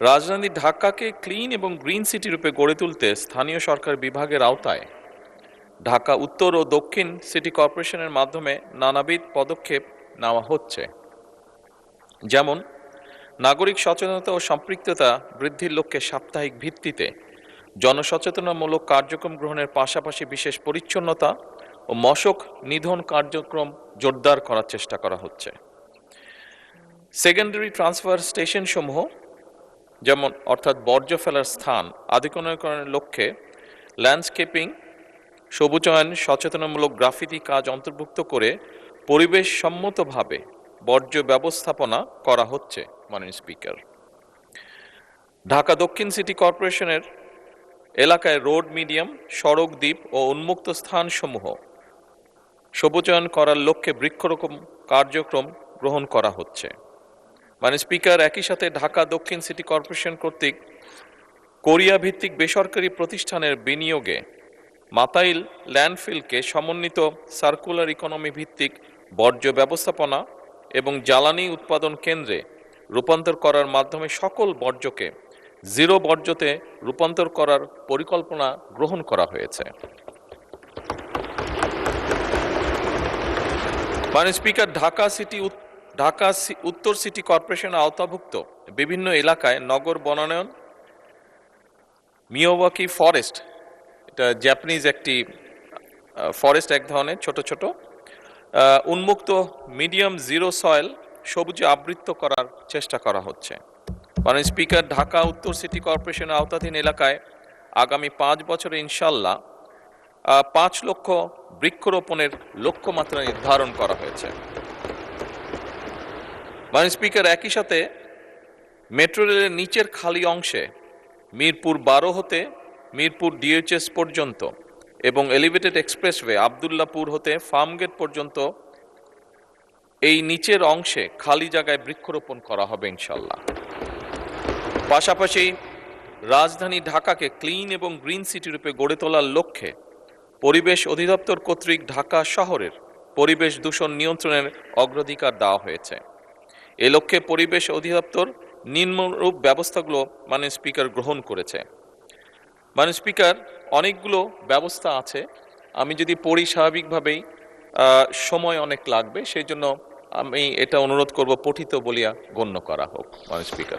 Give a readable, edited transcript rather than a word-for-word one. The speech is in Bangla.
রাজধানী ঢাকাকে ক্লিন এবং গ্রিন সিটি রূপে গড়ে তুলতে স্থানীয় সরকার বিভাগের আওতায় ঢাকা উত্তর ও দক্ষিণ সিটি কর্পোরেশনের মাধ্যমে নানাবিধ পদক্ষেপ নেওয়া হচ্ছে। যেমন নাগরিক সচেতনতা ও সম্পৃক্ততা বৃদ্ধির লক্ষ্যে সাপ্তাহিক ভিত্তিতে জনসচেতনামূলক কার্যক্রম গ্রহণের পাশাপাশি বিশেষ পরিচ্ছন্নতা ও মশক নিধন কার্যক্রম জোরদার করার চেষ্টা করা হচ্ছে। সেকেন্ডারি ট্রান্সফার স্টেশন সমূহ যেমন অর্থাৎ বর্জ্য ফেলার স্থান আধুনিকরণের লক্ষ্যে ল্যান্ডস্কেপিং, সবুজায়ন, সচেতনামূলক গ্রাফিতি কাজ অন্তর্ভুক্ত করে পরিবেশ সম্মতভাবে বর্জ্য ব্যবস্থাপনা করা হচ্ছে। মাননীয় স্পিকার, ঢাকা দক্ষিণ সিটি কর্পোরেশনের এলাকায় রোড মিডিয়াম, সড়ক দ্বীপ ও উন্মুক্ত স্থানসমূহ সবুজায়ন করার লক্ষ্যে বৃক্ষরোপণ কার্যক্রম গ্রহণ করা হচ্ছে। মাননীয় স্পিকার, একই সাথে ঢাকা দক্ষিণ সিটি কর্পোরেশন কর্তৃক কোরিয়া ভিত্তিক বেসরকারি প্রতিষ্ঠানের বিনিয়োগে মাতাইল ল্যান্ডফিলকে সমন্বিত সার্কুলার ইকোনমি ভিত্তিক বর্জ্য ব্যবস্থাপনা এবং জ্বালানি উৎপাদন কেন্দ্রে রূপান্তর করার মাধ্যমে সকল বর্জ্যকে জিরো বর্জ্যতে রূপান্তর করার পরিকল্পনা গ্রহণ করা হয়েছে। মাননীয় স্পিকার, ঢাকা উত্তর সিটি কর্পোরেশন আওতাভুক্ত বিভিন্ন এলাকায় নগর বনায়ন, মিয়াওয়াকি ফরেস্ট, এটা জাপানিজ একটি ফরেস্ট, এক ধরনের ছোট ছোট উন্মুক্ত মিডিয়াম জিরো সয়েল সবুজে আবৃত করার চেষ্টা করা হচ্ছে। মাননীয় স্পিকার, ঢাকা উত্তর সিটি কর্পোরেশনের আওতাধীন এলাকায় আগামী 5 বছরে ইনশাল্লাহ 5 লক্ষ বৃক্ষরোপণের লক্ষ্যমাত্রা নির্ধারণ করা হয়েছে। মাননীয় স্পিকার, একই সাথে মেট্রো রেলের নিচের খালি অংশে মিরপুর 12 হতে মিরপুর ডিএইচএস পর্যন্ত এবং এলিভেটেড এক্সপ্রেসওয়ে আবদুল্লাপুর হতে ফার্মগেট পর্যন্ত এই নিচের অংশে খালি জায়গায় বৃক্ষরোপণ করা হবে ইনশাল্লাহ। পাশাপাশি রাজধানী ঢাকাকে ক্লিন এবং গ্রিন সিটি রূপে গড়ে তোলার লক্ষ্যে পরিবেশ অধিদপ্তর কর্তৃক ঢাকা শহরের পরিবেশ দূষণ নিয়ন্ত্রণের অগ্রাধিকার দেওয়া হয়েছে। এ লক্ষ্যে পরিবেশ অধিদপ্তর নিম্নরূপ ব্যবস্থাগুলো মাননীয় স্পিকার গ্রহণ করেছে। মাননীয় স্পিকার, অনেকগুলো ব্যবস্থা আছে, আমি যদি পড়ি স্বাভাবিকভাবেই সময় অনেক লাগবে, সেই জন্য আমি এটা অনুরোধ করব পঠিত বলিয়া গণ্য করা হোক। মাননীয় স্পিকার।